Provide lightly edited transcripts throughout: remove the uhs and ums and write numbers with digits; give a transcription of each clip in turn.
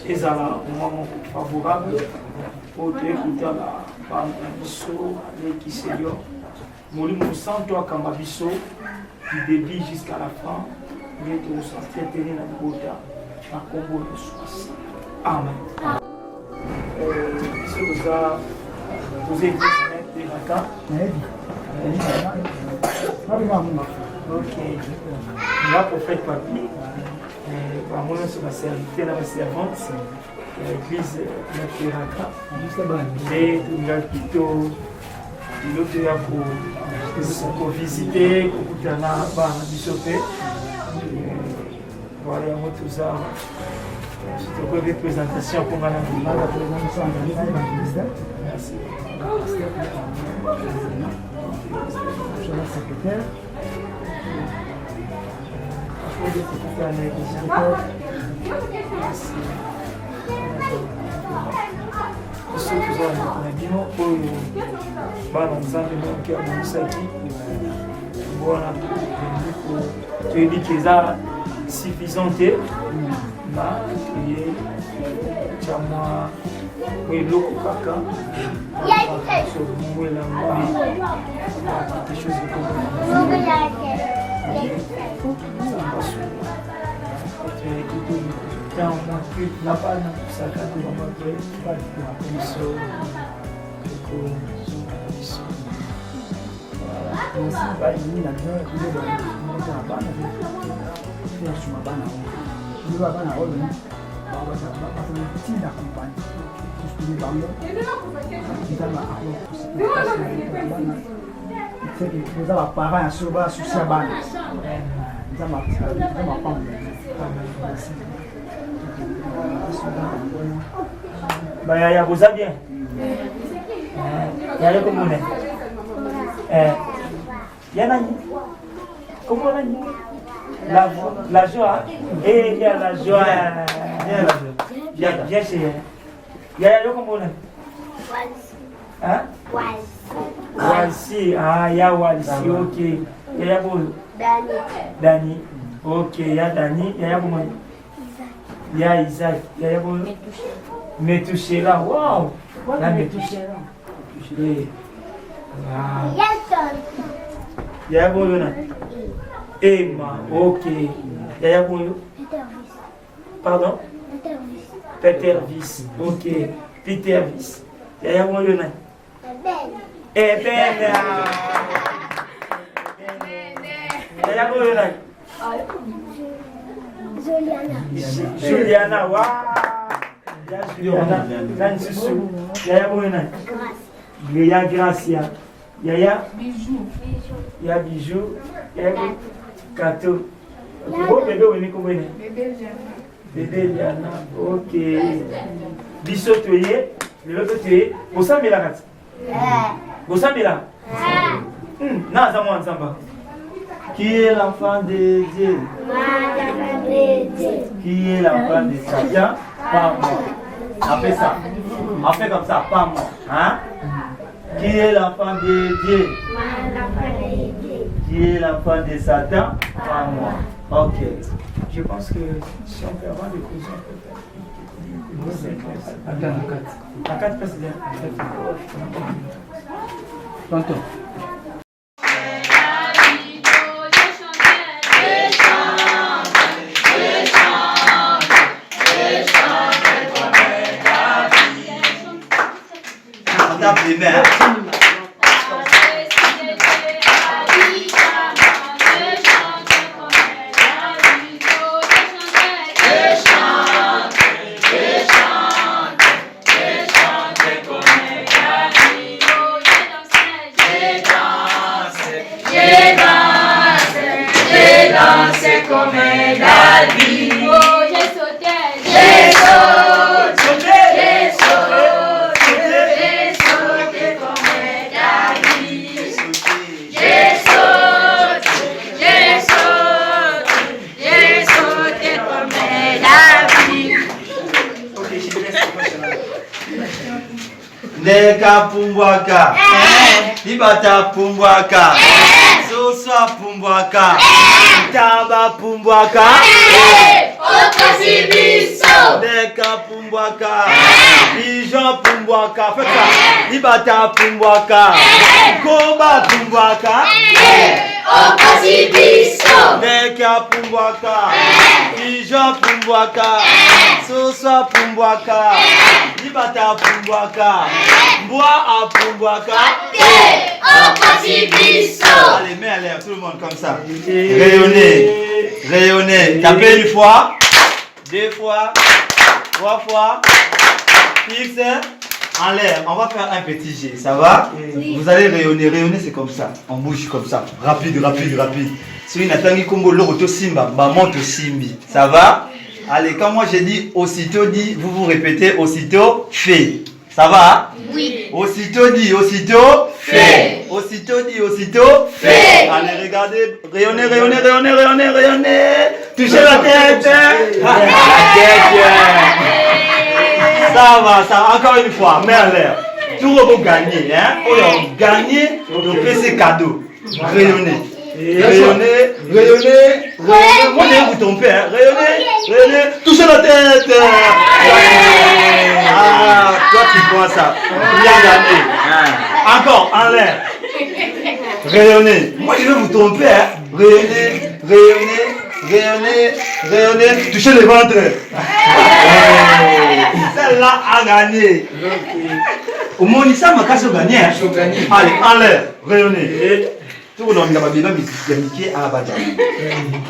ezala moment favorable pour écouter la bande biso avec Seigneur molimo santo akamba biso du début jusqu'à la fin mais de sortir tenir la bota na kombo de sois amen biso toza poser des raka ok la prophète papi vraiment sur la serviteur la servante l'église Natiraka et nous avons plutôt pour visiter pour kutana bana bisope voilà tout ça c'est quoi des présentations pour madame merci secrétaire suffisante Yaya, vous allez bien? Yaya, comment on est? Yana, comment on est? La joie, et il y a la joie. Bien chez Yaya. Yaya, comment on est? Hein? Walsi, ah, ya Walsi, ok. Yaya, bon? Dani. Ok, ya Dani, Yaya, comment? Ya Isaac, Yaya, bon? Metouchera, wow! La Metouchera. Yaya Boyona. Emma, ok. Yaya Boyo. Pardon? Peter Viss, ok. Peter Viss. Yaya Boyona. Eben. Yaya Boyona. Juliana, wow! Yaya Boyona. Yaya Gracia. Yaya Yaya Bijou. Yaya Kato. Oh bébé on est comment? Bébé Liana. Ok. Biso toye. Le l'autre toye. Bossa mela kat. Bossa mela. Na zamo ansamba. Qui est l'enfant de Dieu? Qui est l'enfant de Satan? Pas moi. On fait ça. On fait comme ça, pas moi. Hein? Qui est l'enfant de Dieu? Qui est l'enfant de Satan? Pas moi. Ok. Je pense que si on peut avoir des causes, à 4 présidents. Tonton. On tape les mains. C'est comme la vie. Oh, j'ai sauté, j'ai sauté, j'ai comme la vie. J'ai sauté comme la vie. Neka pumbwaka. Ibata pumbwaka. Sosa pumbwaka. Taba pumbwaka. Okasibiso. Neka pumbwaka. Ijan pumbwaka. Faites ça. Ibata pumbwaka. Koba pumbwaka. Okasibiso. Neka pumbwaka. Ijan pumbwaka. Sosa pumbwaka. Ibata pumbwaka. Mbwa a pumbwaka. Okasibiso. Allez, mets à l'air, tout le monde comme ça. Rayonnez, rayonnez. Tapez une fois, 2 fois, 3 fois. Fixe en l'air. On va faire un petit jet, ça va? Vous allez rayonner. Rayonner, c'est comme ça. On bouge comme ça. Rapide, rapide, rapide. Si une attaque combo, l'auto simba, maman te simbi. Ça va? Allez, quand moi j'ai dit aussitôt dit, vous vous répétez aussitôt fait. Ça va? Oui. Aussitôt dit, aussitôt fait. Aussitôt dit, aussitôt fait. Allez, regardez. Rayonnez, rayonnez, rayonnez, rayonnez, rayonnez. Touchez la tête. Ça va, ça va. Encore une fois, mets en l'air. Tout le monde gagne. Hein? On gagne, on fait ces cadeaux. Rayonnez. Rayonnez, rayonnez, rayonnez. Moi, je vous tromper. Hein? Rayonnez, rayonnez. Touchez la tête. Ah, toi tu vois ça. Bien gagné. Encore, en l'air. Rayonnez. Moi je vais vous tromper. Hein. Rayonnez, rayonnez, rayonnez, rayonnez. Touchez le ventre. Celle-là a gagné. Au moins, ça m'a cassé au gagné. Allez, en l'air. Rayonnez. Tout le monde a bien mis à Abadja.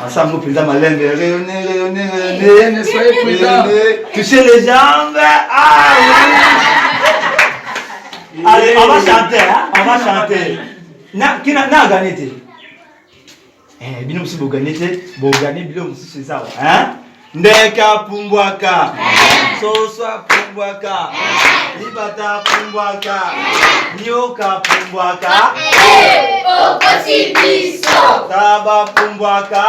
Ensemble, nous président Malin, rayonnez, rayonnez, rayonnez. Soyez prudents. Touchez les jambes. Ah oui. Allez, on va chanter, hein? On va chanter. Qui n'a gagné? Eh, bien, si vous gagnez, vous gagnez, bien, c'est ça, hein? Ndeka pumbwaka. Soswa pumbwaka. Libata pumbwaka. Nyoka pumbwaka. Okasibiso. Taba pumbwaka.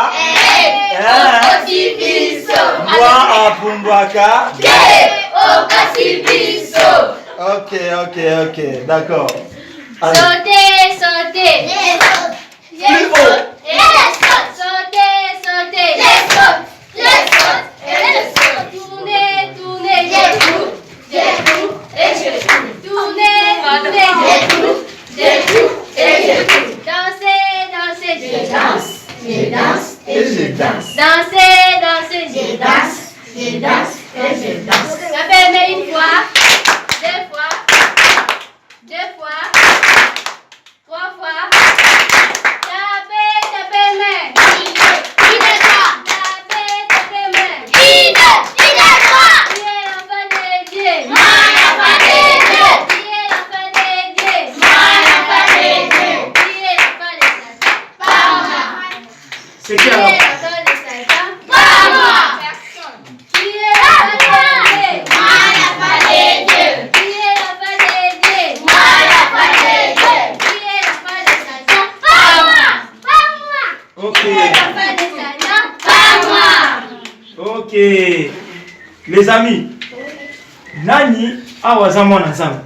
Okasibiso. Mbwa pumbwaka. Okasibiso. Ok, ok, ok, d'accord. Allez. Sauter, sauter. Plus haut. Sauter, sauter. Tourner, tourner. Tourner, tourner. Danser, danser. Je danse. Et je danse. Danser, danser. Je danse. Et je danse. Appelle-moi une fois, 2 fois, 2 fois, 3 fois. Tapez, main. Tapez, main. Qui est l'enfant de Dieu? Qui est l'enfant de Dieu? Qui est l'enfant de Satan? Pas moi. C'est Qui qui est alors? l'enfant de Satan? Pas moi. Qui est l'enfant de Dieu? Qui est l'enfant de Dieu? Qui est l'enfant de Satan? Pas moi. Ok. Qui est l'enfant de Satan? Pas moi. Ok. Les amis, Nani awa za mwana nzambe?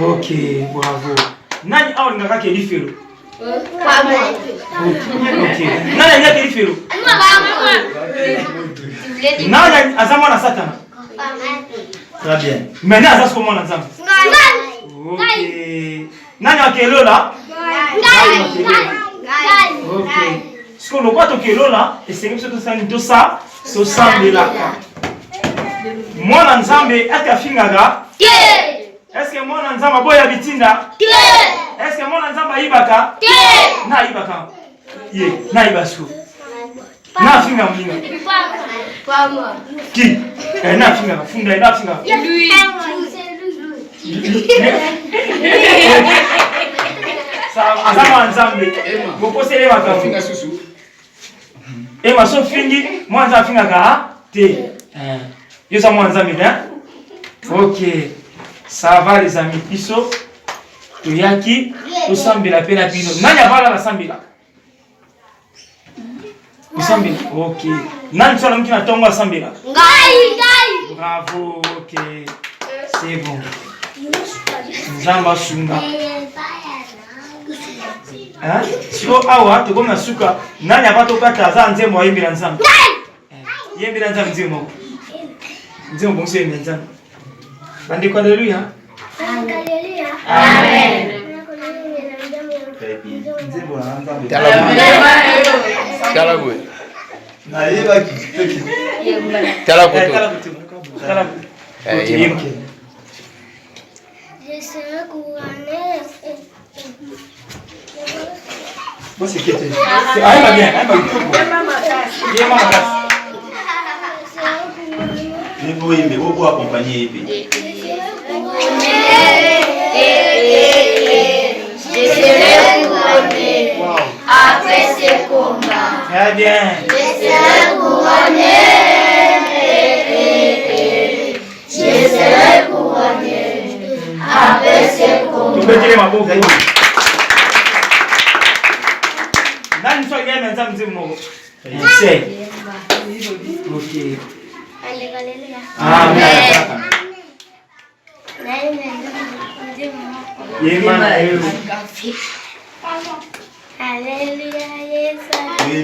Ok, bravo. Nani awa ngaka ke lifelo? Ok. Nani ngaka ke lifelo? Nani aza mwana Satana? Très bien. Maintenant aza ko mwana nzambe. Ok. Nani akelola? Ok. Ce qu'on voit que là, et c'est comme ça que ça nous ça, so sambela. Mwana nzambe akafingaga? Est-ce que mwana nzamba boya bitinda? Est-ce que mwana nzamba ibaka? Na ibaka. Ye, na ibasu. Na finga mlinga. Qui? Na finga, funda na finga. Lui. Ça azama nzambe. Bokosele baka finga susu. Ema so fingi mwanza finga ka te. Yosa mwanza bien. OK. Ça va les amis. Iso tuyaki to sambela pena pino. Nani avala la sambela? Sambela. OK. Nani sala mkina tonga sambela? Ngai. Bravo. OK. C'est bon. Nzamba sunga. Hein? Siko awa to koma suka nani apato kata za nzemo wa yembela nzambe. Yembela nzambe nzemo. Nzemo bonse yembela nzambe. Bandiko haleluya. Haleluya. Amen. Nzemo na nzambe. Tala boy. Na yeba ki. Tala koto. Tala. Je serai couronné. Moi c'est qui était. Ah il va bien, il va bien. Il est malade. Il faut aimer, il faut accompagner. Je serai couronné après ce combat. Très bien. Je serai couronné. Je serai couronné après ce combat. Tu peux dire ma bouffe. Nani soit bien maintenant nzemo. C'est. OK. Alléluia. Amen. Yema elu. Alléluia, Yesu. Oui.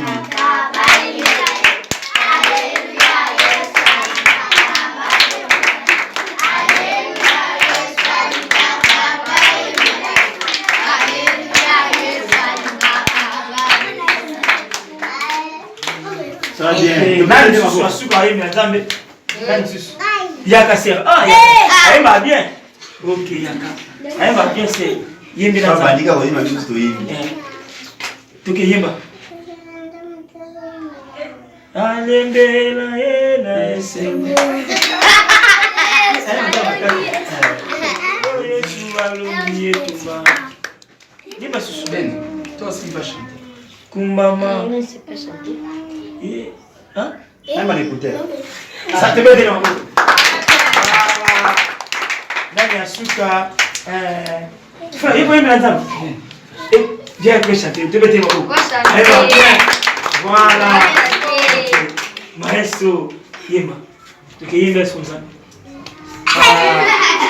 Très bien. Nani soit suka yema nzambe. Nani susu. Yaka sera. Ah, yaka bien. OK, yaka. Yaka bien c'est yembe na nzambe. Bandika kwa yema Kristo hivi. Tuke yemba. Alembela yena esengo. Yesu alumie tumba. Yemba susu ben. Toi aussi va chanter. Kumbama. Je ne sais pas chanter. Hein? Même à l'écouter. Ça te met dans le monde. Nani asuka frère, il faut aimer l'ensemble. Et viens chanter, te mettez mon voilà. Maestro, yema. Tu es yema comme ça.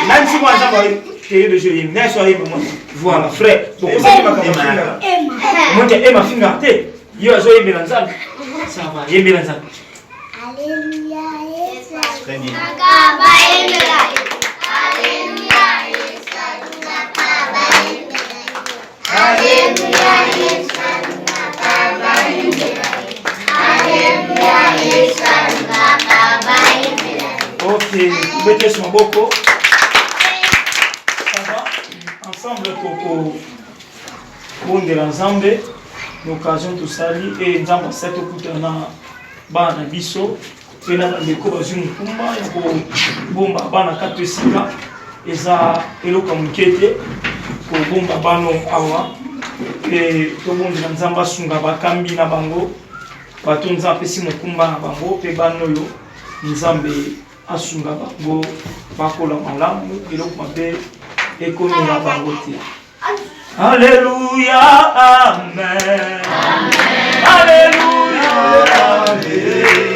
Même si moi j'avais créé le jeu yema, n'est soirée pour moi. Voilà, frère. Beaucoup ça qui va comme ça. Moi j'ai aimé finger te. Yo a joué yema l'ensemble. Ça va, yema l'ensemble. Alléluia, Yesu. Très bien. Ok, mettez sur beaucoup. Ça va? Ensemble pour de l'ensemble, l'occasion de saluer et nous avons cette écoute-là. Bana biso pena ndeko bazungu kumba yako bomba bana kato sika eza eloko mukete ko bomba bano awa e to bondi na nzamba sunga bakambi na bango bato nzambe pesi mukumba na bango pe bano yo nzambe asunga bango bakola malamu eloko mabe ekomi na bango te. Alléluia, amen. Alléluia, amen.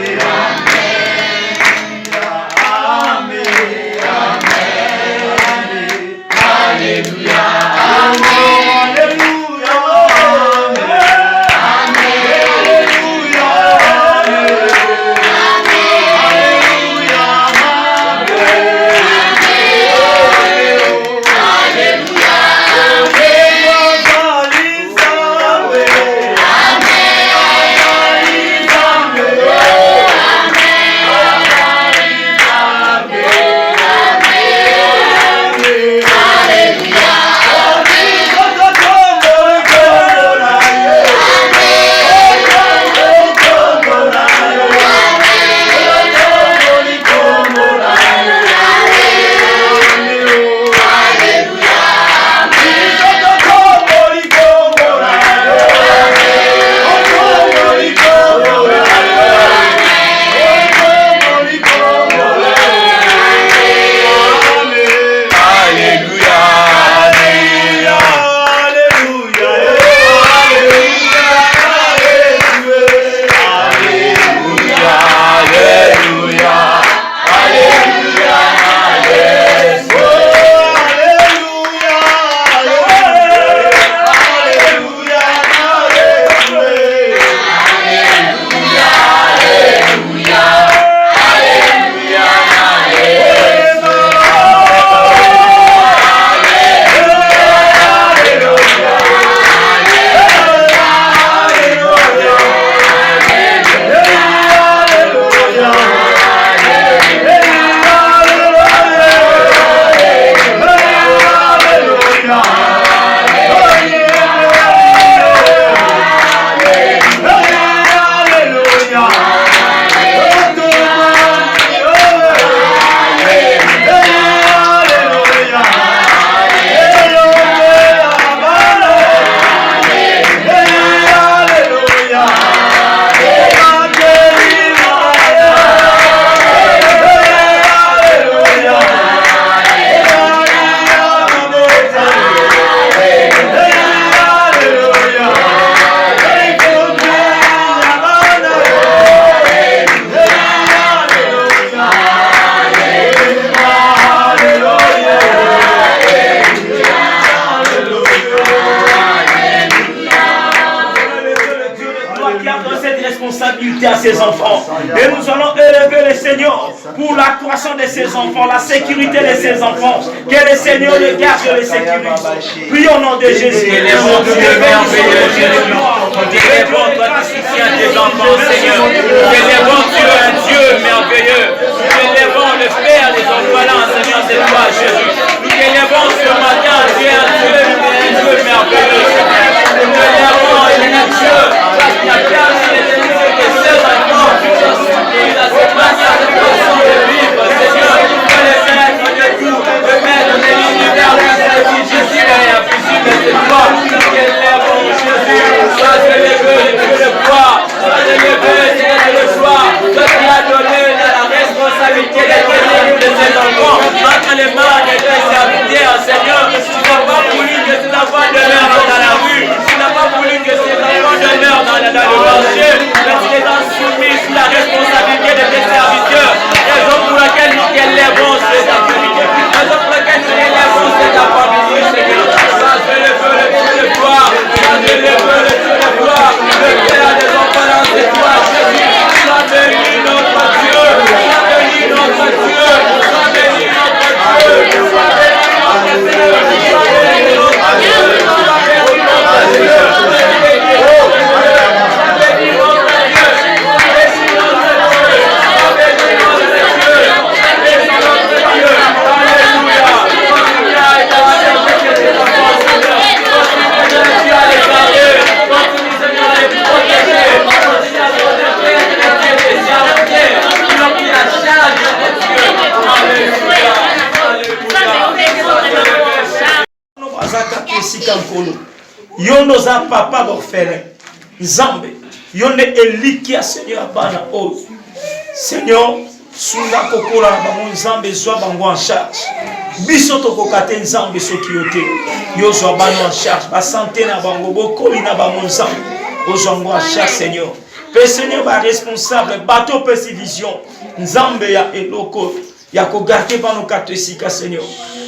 sécurité à ses enfants. Et nous allons élever le Seigneur pour la croissance de ses enfants, la sécurité de ses enfants. Que le Seigneur les garde et les sécurise. Prions au nom de Jésus. Dieu merveilleux, Dieu bon, toi qui soutiens tes enfants, Seigneur. Élevons, tu es un Dieu merveilleux. Élevons le Père des orphelins, Seigneur, c'est toi, Jésus. Nous élevons ce matin, tu es un Dieu merveilleux, Seigneur. Nous élevons, il est un Dieu, parce qu'il y a permis l'éternité que ses enfants soient soumis à cette manière, cette façon de vivre, Seigneur. Tu es le maître de tout, le maître de l'univers, Jésus est invisible, c'est toi. Nous élevons, Jésus, sois élevé, Dieu le croit, sois élevé, Seigneur, le choix, toi qui as donné la responsabilité de tenir de ses enfants entre les mains de tes serviteurs, Seigneur. Tu n'as pas voulu que ces enfants demeurent dans la rue, tu n'as pas voulu que ces enfants demeurent dans le marché, mais tu les as soumis sous la responsabilité de tes serviteurs. Raison pour laquelle nous élevons ces activités, raison pour laquelle nous élevons cet après-midi, Seigneur. Sois élevé, le Dieu de gloire, sois élevé, le Dieu de gloire, le Père des orphelins, c'est toi, Jésus. Sois béni notre Dieu, sois béni notre Dieu, sois béni notre Dieu, sois béni notre Dieu, sois béni notre Dieu, sois béni notre Dieu, sois béni notre Dieu, sois béni notre Dieu, sois béni notre Dieu, sois béni notre Dieu, sois béni notre Dieu. Alléluia. Continue à établir tes enfants, Seigneur. Continue à les garder. Continue, Seigneur, à les protéger. Continue à protéger tes serviteurs qui ont pris la charge de Dieu. Alléluia. Alléluia. Yondo za papa d'orphelin. Nzambe. Yonde elikia Seigneur bana o. Seigneur, sunga kokola bango Nzambe zwa bango en charge. Biso tokokate Nzambe soki yote. Yo zwa bango en charge. Ba santé na bango bokoli na bango Nzambe. Ozwa bango en charge Seigneur. Pe Seigneur ba responsable bateau percivision. Nzambe ya eloko ya ko garder bano katesika Seigneur.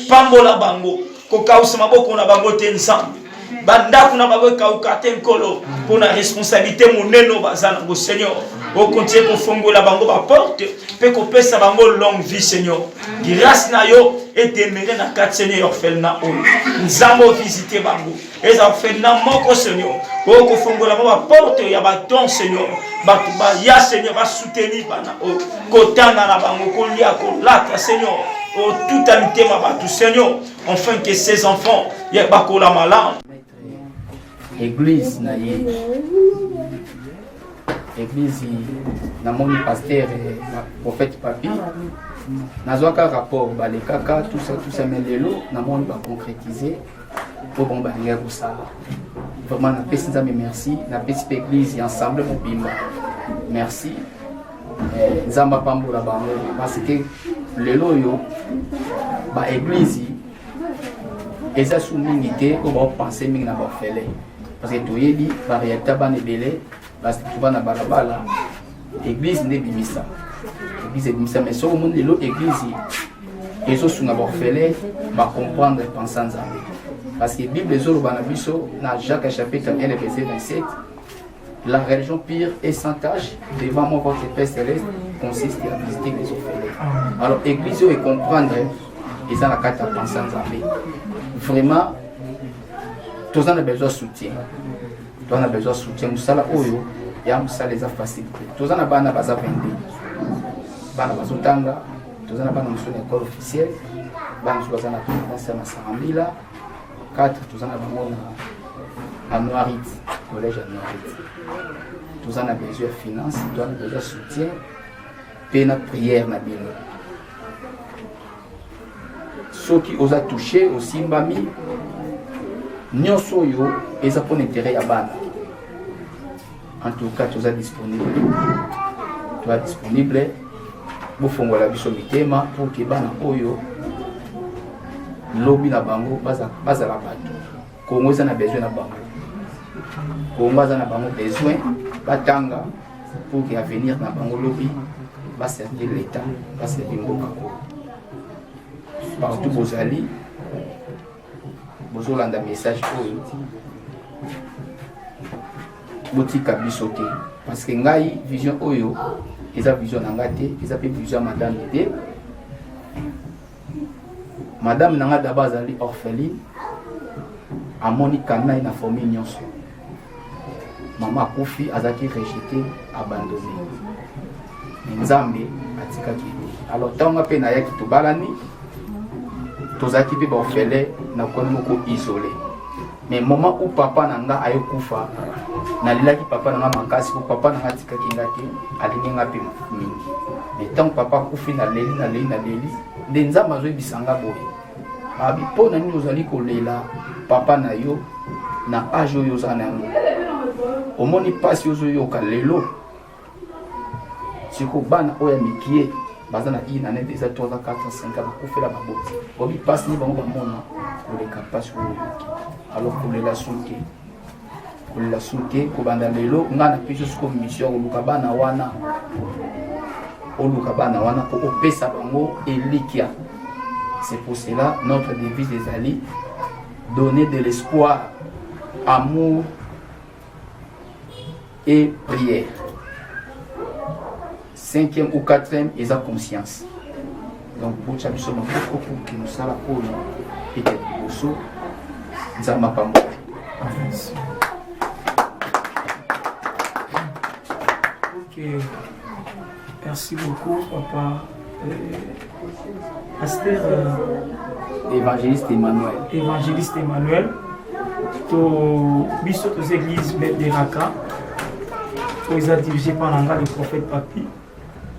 Pambola bango kokausa maboko na bango te Nzambe. Banda kuna babeka ukate nkolo pour la responsabilité moneno bazana go Seigneur. Au continue ko fongola bango ba porte pe ko pesa bango longue vie Seigneur. Grâce na yo et demeurer na quatre Seigneur orphelin o. Nzambo visiter bango. Et orphelin moko Seigneur. Au ko fongola ba porte ya ba don Seigneur. Ba ya Seigneur va soutenir bana o. Kotana na bango ko lia ko lata Seigneur. Oh, tout amitié ma batou Seigneur. Enfin que ces enfants ya ba ko la malade. Église na ye église na moni pasteur na prophète papi nazwaka rapport balekaka tout ça mais lelo na moni ba concrétiser pour bon banger pour ça vraiment na pesi nzambe merci na pesi église ensemble mobimba merci nzamba pambola bango parce que lelo yo ba église eza sous mingi te ko ba penser mingi na ba fele. Parce que tu es dit, par réacteur banébélé, parce que tu vas dans balabala, l'église n'est bimisa. L'église est bimisa, mais sur le monde de l'autre église, ils ont sous la borfélé, va comprendre et penser en Zambé. Parce que la Bible, les autres, dans Jacques chapitre 1, verset 27, la religion pire et sans tâche, devant moi, votre Père céleste, consiste à visiter les orphelins. Alors, l'église, ils comprendre, ils ont la carte à penser en Zambé. Vraiment, tous on a besoin de soutien. Tous on a besoin de soutien. Musala oyo, ya musala les facilité. Tous on a bana baza vende. Bana bazotanga, tous on a bana musala école officielle. Bana musala na présidence na Sarambila. 4 tous on a bana à Noirit, collège à Noirit. Tous on a besoin de finances, tous on a besoin de soutien. Paix na prière na bino. Ceux qui osent toucher aussi mbami nyonso yo eza pour l'intérêt ya bana. En tout cas, tu es disponible. Tu es disponible pour fongola biso mitema pour que bana oyo lobi na bango baza la bato. Kongo eza na besoin na bango. Kongo eza na bango besoin batanga pour que avenir na bango lobi ba servir l'état, ba servir mboka ko. Partout bozali bozolanda message oyo botika biso te parce que ngai vision oyo eza vision nanga te eza pe vision madame te. Madame nanga d'abord azali orpheline amoni kana na famille nyonso. Maman akufi azaki rejeté abandonné. Nzambe atikaki. Alors tant pe na yaki tobalani tozaki pe ba orphelin na kono moko isolé. Mais moment où papa nanga ayo kufa nalilaki papa nanga makasi ko papa nanga tikaki ngaki alingi ngapi mingi. Mais tant papa kufi na leli ndenza mazo bisanga boye. Abi pona ni ozali kolela papa na yo na âge yo zana ngo. Omoni pasi yo yo kalelo. Siko bana oya mikie bazana ina ne déjà 3 4 5 ans kufela maboti. Obi pasi ni bango bamona koleka pasi yo. Alors pour la souke ko banda lelo ngana piso siko mission oluka bana wana ko opesa bango elikia. C'est pour cela notre devise des alliés donner de l'espoir, amour et prière. 5e ou 4e et sa conscience. Donc pour ça nous sommes beaucoup pour que nous sala pour et que nous Nzamba Pambo. Ok. Merci beaucoup, papa. Pasteur Évangéliste Emmanuel. Évangéliste Emmanuel. To biso aux églises de Raka. To ils a dirigé par l'anga le prophète Papi.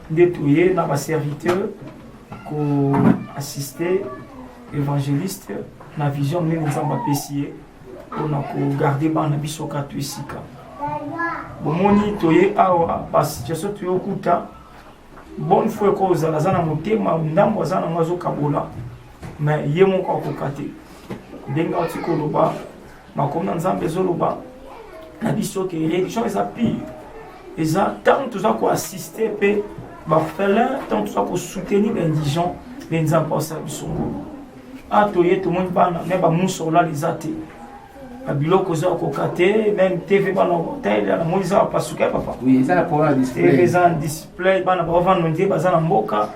Détruire dans ma serviteur qu'on assisté évangéliste na vision même Nzamba Pessier pour nous garder ban na biso katu esika. Bomoni toye awa pas situation to yokuta. Bonne fois que vous avez un motema, ndambo azana ngazo kabola, mais yemo ko kokate. Denga otiko loba, makomna nzambe zoloba. Na biso ke religion eza pire. Eza tant tout ça ko assister pe ba fela, tant tout ça ko soutenir l'indigent, les nzamba sa biso. Atoye tout monde bana, mais ba musola les athées. Biloko za kokate même TV bana hotel na moiza pasuka papa oui ça la programme display TV za display bana ba vendre ndie bazana mboka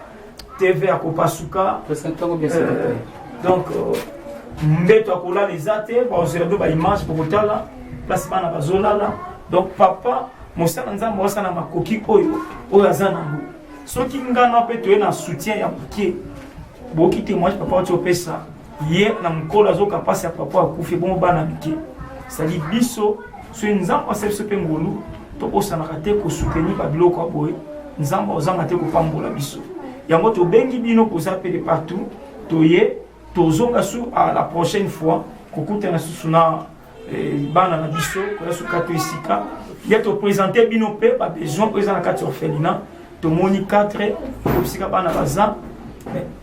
TV akopasuka donc mbeto akola les athées ba ozerdo ba image pour kotala place bana bazolala donc papa mosala nzambo wasana makoki oyo azana ngo soki ngana pe to na soutien ya bukie boki témoignage papa oto pesa hier na mkola zo kapasi ya papa akufi bon bana biki sali biso so nzamba sepse pe ngolu to osana kate ko soutenir ba biloko aboy nzamba ozanga te ko pambola biso yango to bengi bino ko zape de partout toye tozonga su à la prochaine fois ko kutana susuna bana na biso ko su kato isika ya to présenter bino pe ba besoin présent na kati orphelinat to moni 4 ko sika bana baza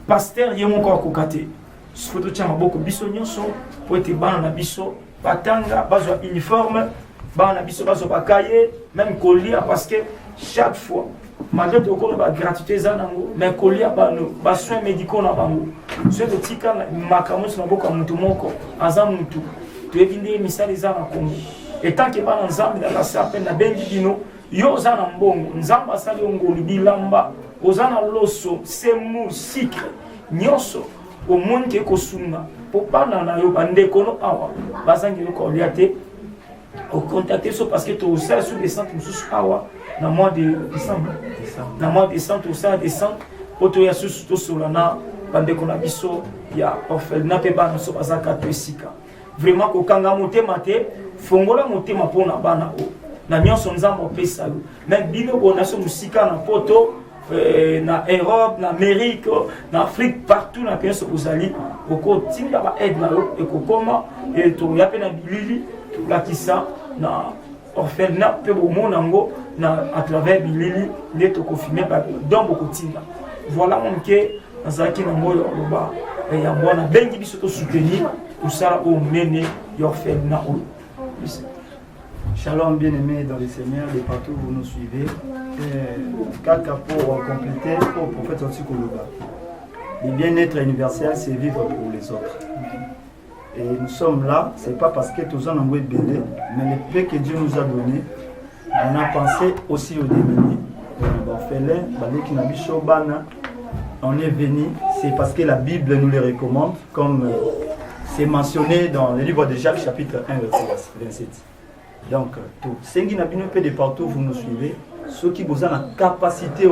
pasteur yemo ko kate photo tchama boko biso nyonso po ete bana na biso batanga bazwa uniforme bana na biso bazwa bakaye même colia parce que chaque fois malgré to ko ba gratuité za nango mais colia bano ba soins médicaux na bango so to tika makamus na boko mutu moko aza mutu to evinde misali za na Congo et tant que bana nzambe na la peine na bengi bino yo za na mbongo nzamba sali ngolu bilamba ozana loso semu sucre nyonso au monde qui est kosuna pour pas na yo bande kono awa bazangi ko liate au contacter so parce que to ça sur des centres sous awa na mois de décembre na mois de décembre tout ça décembre pour to ya sous to solana bande ko na biso ya orphelinat pe bana so bazaka to esika vraiment ko kanga motema te fongola motema pona bana o na nyonso nzambo pesa même bino bona so musika na poto na Europe, na Amérique, na Afrique, partout na pays ozali, oko tinga ba aide na yo ekokoma et to yape na bilili la kisa na orphelinat pe bo monango na à travers bilili les to confirmer ba donc boko tinga. Voilà mon ke nazaki na moyo loba ya bwana bengi biso to soutenir tout ça au mene orphelinat. Shalom bien-aimés dans le Seigneur, de partout où vous nous suivez. Quatre pour compléter au prophète Otsiko Loba. Le bien-être universel, c'est vivre pour les autres. Et nous sommes là, ce n'est pas parce que tous en ont belé, mais le peu que Dieu nous a donné, On a pensé aussi aux démunis, on est venu, c'est parce que la Bible nous les recommande, comme c'est mentionné dans le livre de Jacques, chapitre 1, verset 27. Donc, tout. Ce qui n'a pas de partout, vous nous suivez. Ceux qui ont la capacité,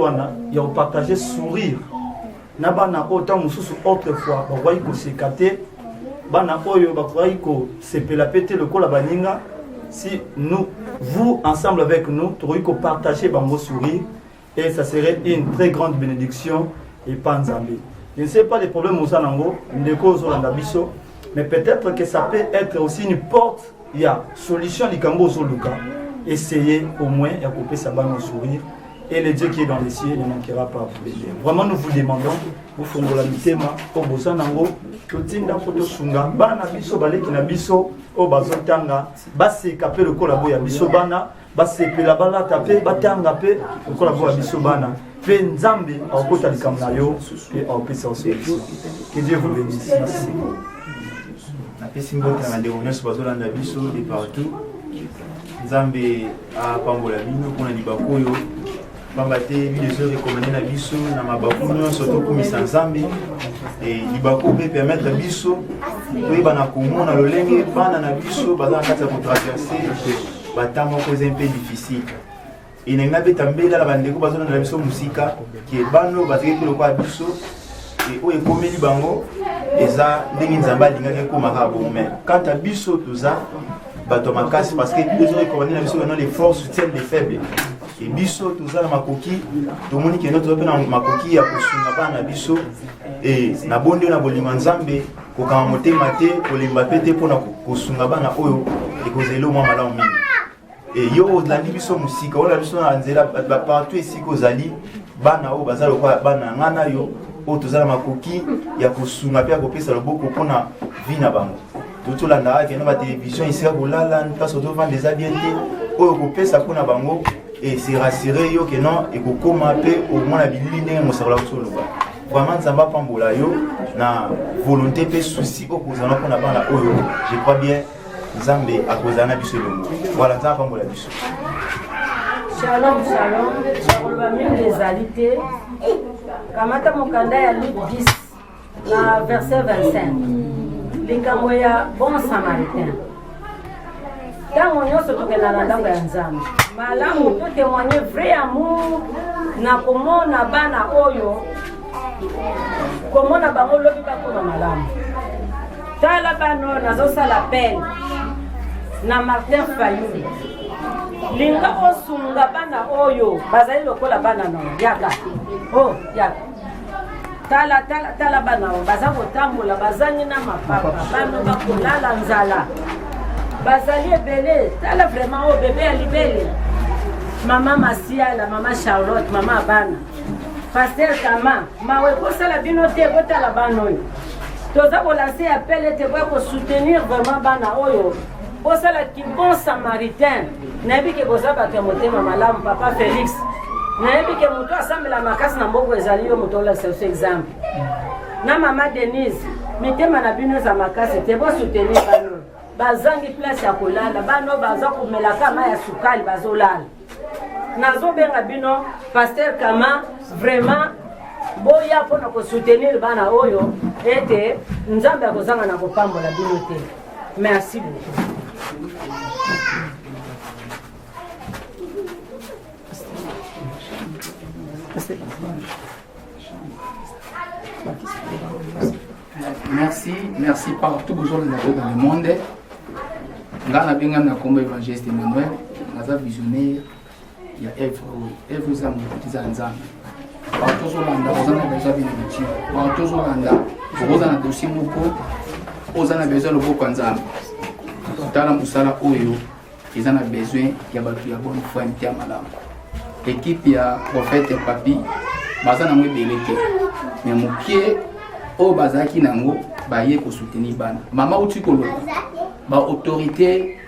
ils ont partagé sourire. Nabana autant autrefois, vous voyez que c'est caté. Bana oyo, vous voyez que c'est pelapété le col à baninga. Si nous, vous, ensemble avec nous, vous que partager vos sourires, et ça serait une très grande bénédiction et pas en Zambie. Je ne sais pas les problèmes aux Anango, mais peut-être que ça peut être aussi une porte. Il y a solution du Cambo Zoluka. Essayez au moins de couper sa banque au sourire. Et le Dieu qui est dans les cieux ne manquera pas à vous aider. Vraiment, nous vous demandons, vous faites la mitema, au Bozanango, tout le temps, photo sunga, bana biso, baleki na biso, au bazotanga, basi kapé le collabo ya biso bana, basi pela bala tapé, batanga pe, le collabo ya biso bana. Pe nzambe, au kota likamna yo, et au pesa au service. Que Dieu vous bénisse. Merci. Napesi mbote na ndeko nyonso bazolanda biso de partout. Nzambe apambola bino mpona libaku oyo pamba te bino ezorekomande na biso na mabaku nyonso tokumisa Nzambe libaku mpe permettre biso toyeba na komona lolenge bana na biso baza na kati ya kotraverse bata moko eza mpe difficile eningi nabeta mbela bandeko bazolanda na biso mosika ke bano bazali mpe lokola biso oyo ekomeli bango eza ndenge Nzambe alingaki ekomaka bomai quant à biso toza bato makasi parce que les recommandés na biso les forces soutiennent les faibles et biso toza na makoki tomoni ke notre pe na makoki ya kosunga bana biso et na bonde na bolima Nzambe kokanga motema te kolemba pe te mpona kosunga bana oyo ekozela mwa malamu mingi et yo olandi biso mosika oyo biso na nzela partout esika ozali bana oyo baza lokola bana ngana yo oyo toza na makoki ya kosunga mpe ya kopesa loboko mpona vi na bango totolanda akende batelevizio esika kolala mpasi otovanda eza bien te oyo kopesa mpona bango ese rassure yo ke non ekokóma mpe omona bilili ndenge mosakola kosoloba vraiment Nzambe apambola yo na volonté mpe souci oyo kozala mpona bana oyo je crois bien Nzambe akozala na biso elongo voilà Nzambe apambola biso. Shalom, shalom. Koloba mingi ezali te. Kamata mokanda ya Luc 10 na verset 25. Likambo ya bon samaritain. Tango nyonso tokenda na ndako ya Nzambe. Malamu to témoigner vrai amour na komona bana oyo. Komona bango lobi bakoma malamu. Tala bano nazosala peine na Martin Fayulu. Linga osunga bana oyo bazali lokola bana no yaka. Oh, yaka. Tala bana baza kotambola bazangi na mapapa bano bakolala nzala bazali ebele tala vraiment o bébé alibele mama Masiala mama Charlotte mama bana pasteur Kama mawe kosala bino te botala bana oyo toza kolancer appel te pour soutenir vraiment bana oyo bosala ki bon samaritain nayebi ke kozaba ke motema malamu papa Félix nayebi ke moto asambela makasi na mboko ezali yo moto olakisa biso exemple na mama Denise mitema na bino za makasi te bo soutenir bano bazangi place ya kolala bano baza komelaka ma ya sukali bazolala nazobenga bino pasteur Kama vraiment boya mpona kosoutenir bana oyo ete Nzambe akozanga na kopambola bino te. Merci beaucoup. Merci partout vous dans le monde. Ngana binga na kombo évangéliste Emmanuel, naza visionnaire ya Eve Nzambe za Nzambe. Partout Zolanda, vous en avez besoin bénédiction. Partout Zolanda, vous en avez dossier moko, vous en avez besoin le beau Nzambe. Tala musala oyo, ils en ont besoin ya batu ya bonne foi ntia malamu. Équipe ya prophète Papi, baza na mwebele te. Mais mokie o bazaki nango baye ko soutenir bana. Mama uti koloba. Ba autorité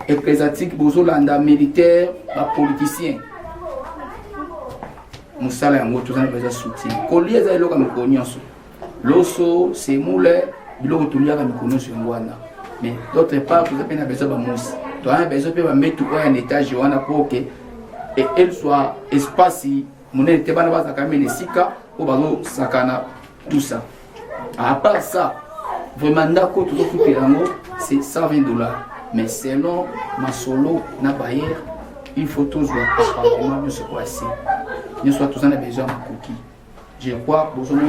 ecclésiastique bozolanda militaire, ba politicien. Musala yango tozana besoin soutien. Kolieza eloka mikonyonso. Loso, semule, biloko tuliaka mikonyonso ngwana. Mais d'autre part, vous avez besoin de mousse. Tu as besoin de mettre un étage pour que elle soit espace. Mon était pas là quand même les sika au bateau sakana tout ça. À part ça, vraiment d'accord tout c'est $120. Mais selon ma solo na bailleur, il faut toujours apparemment de se passer. Nous soit tous en besoin de cookie. Je crois que besoin de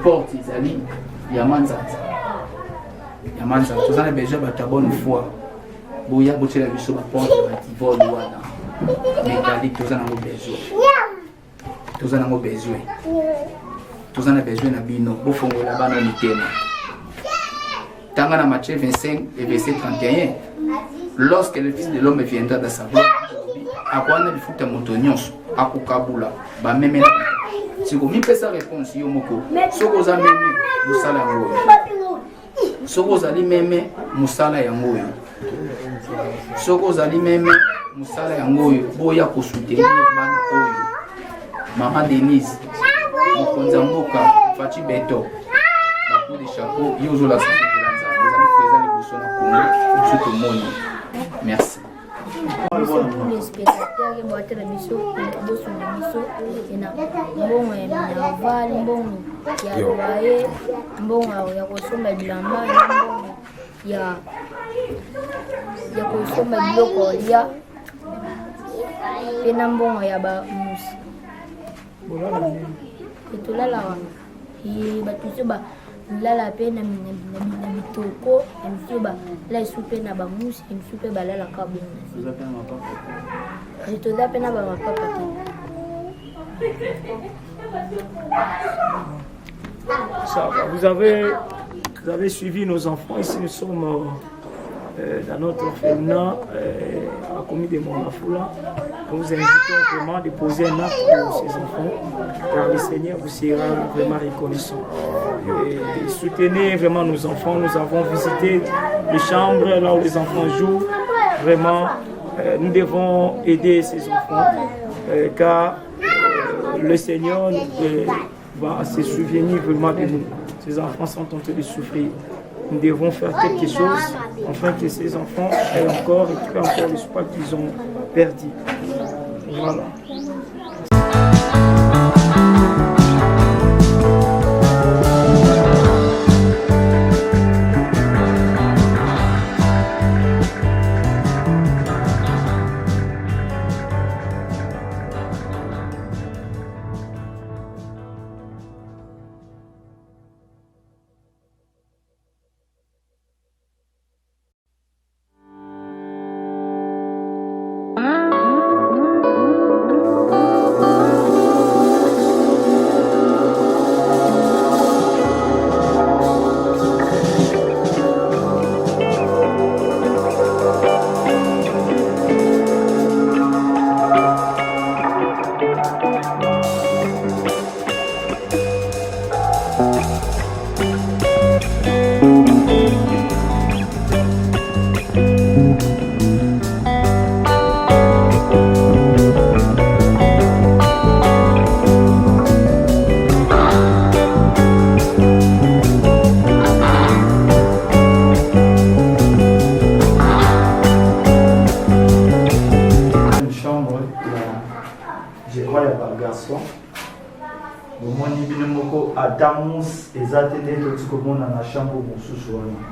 porte Isali, Yamanza. Yamanza, tous en besoin de ta bonne foi. Boya boté la vision porte de vol wana. Métallique tous en besoin. Tous en besoin. Tous en besoin na bino, bo fongo la bana mitema. Tanga na Matthieu 25 et verset 31. Lorsque le Fils de l'homme viendra dans sa gloire, à quoi on a fait un montonios, à Kukabula, bah même si vous me faites sa réponse, Yomoko, ce que vous avez même, Moussala Yangoyo. Ce que vous avez même, Moussala Yangoyo. Ce que vous avez même, Moussala Yangoyo, Boya pour soutenir Mana Oyo. Maman Denise, Mokonzamboka, Fati Beto, Bakou de Chapeau, Yozola Santé de Lanza, vous allez faire les boussons à Congo, tout le monde. Merci. Tous les spectateurs qui boivent la biso, les bosses de biso, et na bon et na val, bon ya loyer, bon ya kosomba bilamba, bon ya kosomba biloko ya pena bon ya ba musi. Et tout là et ba tout ça là la peine na bitoko et monsieur ba là soupe na ba mousse et monsieur ba là la kabon et tout là peine na ba papa ça va. Vous avez suivi nos enfants. Ici nous sommes dans notre orphelinat à Komi de Monafoula. Nous vous invitons vraiment à déposer un acte pour ces enfants, car le Seigneur vous sera vraiment reconnaissant. Et soutenez vraiment nos enfants. Nous avons visité les chambres là où les enfants jouent. Vraiment, nous devons aider ces enfants, car le Seigneur va se souvenir vraiment de nous. Ces enfants sont en train de souffrir. Nous devons faire quelque chose afin que ces enfants aient encore récupéré encore l'espoir qu'ils ont perdu. Voilà.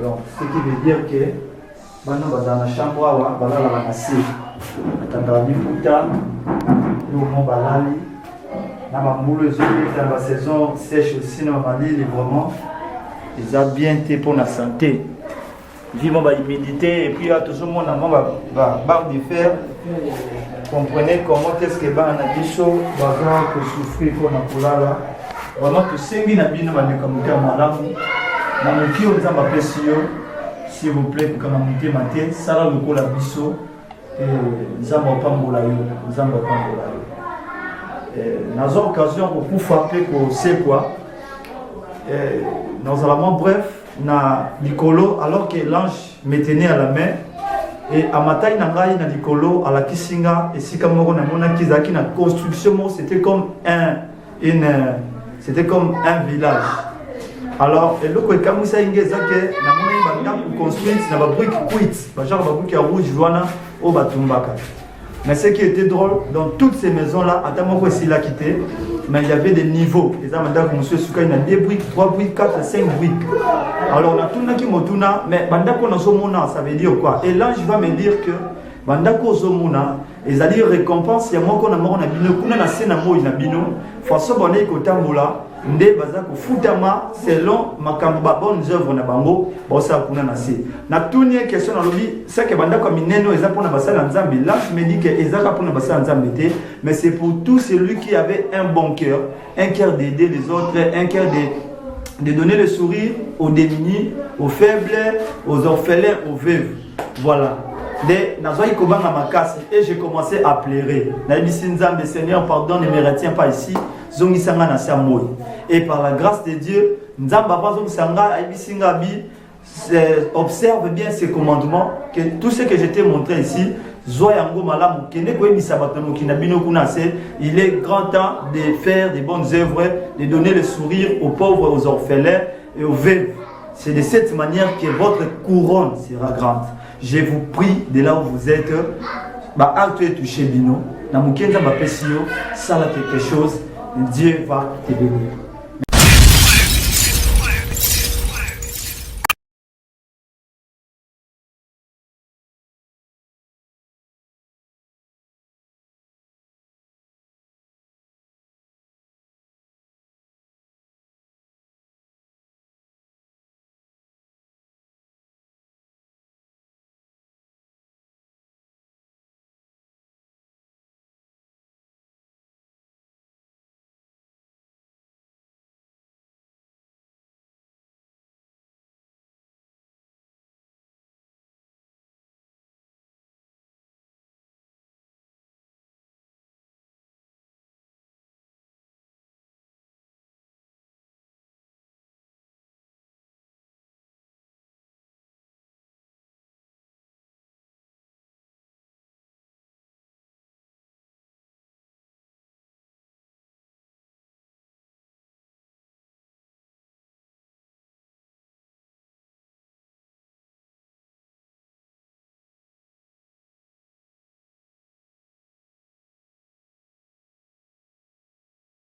Donc, ce qui veut dire que maintenant, dans la chambre, on va la masser. Attends, dans la saison sèche aussi, vraiment, ils ont bien été pour la santé. Vivons l'humidité et puis à tout le monde, barre de fer. Comprenez comment est-ce que va en abisso, va souffrir pour la couleur. Vraiment, tout ce qui est bien, comme s'il vous plaît, pour que vous matin, ça va le biso et nous avons pas nous avons occasion pour frapper pour c'est quoi. Nous allons bref, na Nicolo, alors que l'ange me tenait à la main et à ma taille na Nicolo à la Kisinga et si comme on a mon akizaki na construction c'était comme un village. Alors, et l'autre quand vous savez que na construire na ba brique quit, ba genre ba brique rouge wana au batumbaka. Mais ce qui était drôle, dans toutes ces maisons-là, à Tamoko s'il a quitté, mais il y avait des niveaux. Les amendements comme monsieur Souka, il y a 2 briques, 3 briques, 4, 5 briques. Alors on a tout qui motuna, mais bandako na somona, ça veut dire quoi? Et là, je vais me dire que bandako somona, ils allaient récompense, il y a moi qu'on a mort na bino, kuna na sena mo na bino, façon bonne kotambola. Nde bazako futama selon makambo ba bonnes œuvres na bango bosa kuna na se na tunie question na lobi c'est que banda comme mineno eza pona basala nzambe là je me dis que ezaka pona basala nzambe te mais c'est pour tout celui qui avait un bon cœur, un cœur d'aider les autres, un cœur de donner le sourire aux démunis, aux faibles, aux orphelins, aux veuves. Voilà. Et j'ai commencé à pleurer. Seigneur, pardonne, ne me retiens pas ici. Et par la grâce de Dieu, observe bien ces commandements, que tout ce que je t'ai montré ici, il est grand temps de faire des bonnes œuvres, de donner le sourire aux pauvres, aux orphelins et aux veuves. C'est de cette manière que votre couronne sera grande. Je vous prie de là où vous êtes, acte et touché bino, na mukenza mapesio, sala quelque chose, Dieu va te bénir.